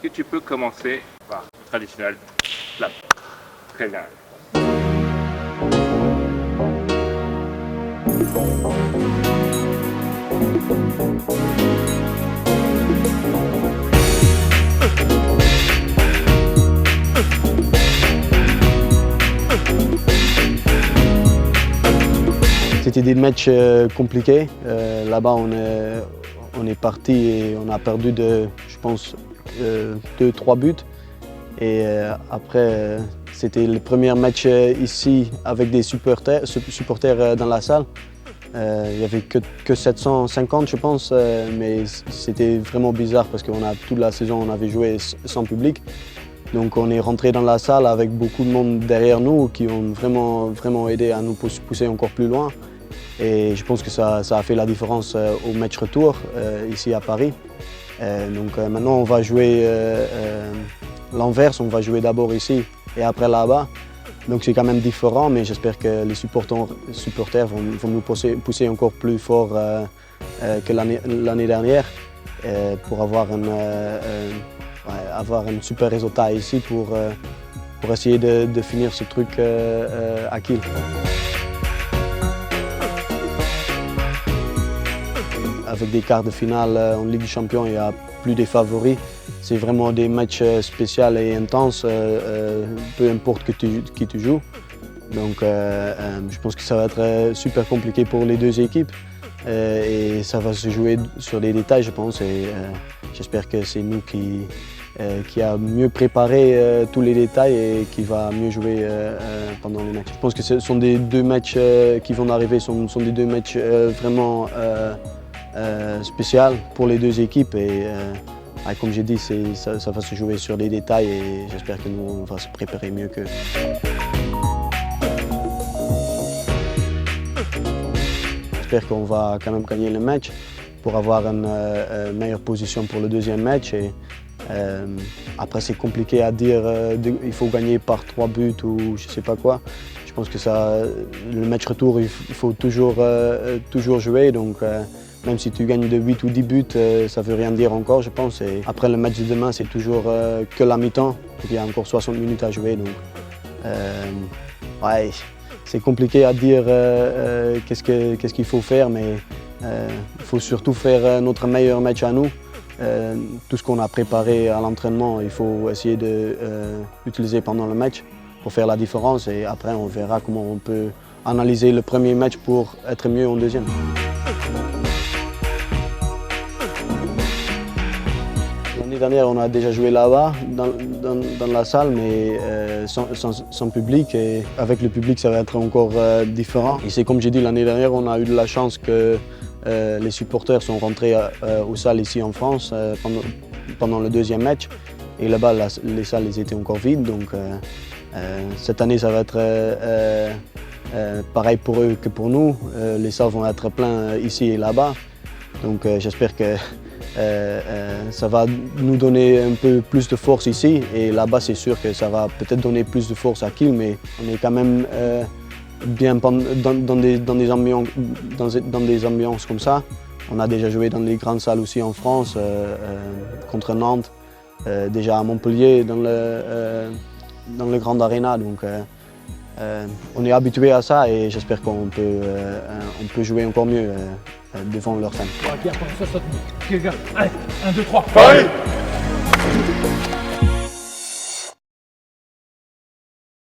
Est-ce que tu peux commencer par le traditionnel clap? Très bien. C'était des matchs compliqués. Là-bas, on est parti et on a perdu je pense, 2-3 buts. Et après, c'était le premier match ici avec des supporters dans la salle. Il n'y avait que 750, je pense, mais c'était vraiment bizarre parce que toute la saison, on avait joué sans public. Donc on est rentré dans la salle avec beaucoup de monde derrière nous qui ont vraiment aidé à nous pousser encore plus loin. Et je pense que ça a fait la différence au match retour ici à Paris. Donc maintenant on va jouer l'inverse, on va jouer d'abord ici et après là-bas. Donc c'est quand même différent, mais j'espère que les supporters vont nous pousser encore plus fort que l'année dernière pour avoir un super résultat ici pour essayer de finir ce truc à Kiel. Avec des quarts de finale en Ligue des Champions, il n'y a plus des favoris. C'est vraiment des matchs spéciaux et intenses, peu importe qui tu joues. Donc je pense que ça va être super compliqué pour les deux équipes. Et ça va se jouer sur des détails, je pense. Et j'espère que c'est nous qui a mieux préparé tous les détails et qui va mieux jouer pendant les matchs. Je pense que ce sont des deux matchs qui vont arriver, sont des deux matchs vraiment spécial pour les deux équipes et comme j'ai dit, ça va se jouer sur des détails et j'espère que nous on va se préparer mieux qu'eux. J'espère qu'on va quand même gagner le match pour avoir une meilleure position pour le deuxième match. Et, après c'est compliqué à dire il faut gagner par 3 buts ou je ne sais pas quoi. Je pense que le match retour il faut toujours jouer. Donc, même si tu gagnes de 8 ou 10 buts, ça ne veut rien dire encore, je pense. Et après le match de demain, c'est toujours que la mi-temps. Il y a encore 60 minutes à jouer. Donc, ouais, c'est compliqué à dire qu'est-ce qu'il faut faire, mais il faut surtout faire notre meilleur match à nous. Tout ce qu'on a préparé à l'entraînement, il faut essayer d'utiliser pendant le match pour faire la différence. Et après, on verra comment on peut analyser le premier match pour être mieux en deuxième. L'année dernière, on a déjà joué là-bas, dans la salle, mais sans public. Et avec le public, ça va être encore différent. Et c'est comme j'ai dit, l'année dernière, on a eu de la chance que les supporters sont rentrés aux salles ici en France pendant le deuxième match. Et là-bas, les salles étaient encore vides. Donc cette année, ça va être pareil pour eux que pour nous. Les salles vont être pleines ici et là-bas. Donc j'espère que ça va nous donner un peu plus de force ici. Et là-bas, c'est sûr que ça va peut-être donner plus de force à Kiel, mais on est quand même bien dans des ambiances comme ça. On a déjà joué dans les grandes salles aussi en France, contre Nantes, déjà à Montpellier, dans le Grand Arena. Donc on est habitué à ça et j'espère qu'on peut jouer encore mieux devant leurs fans. Ok, gars, 1, 2, 3. Paris!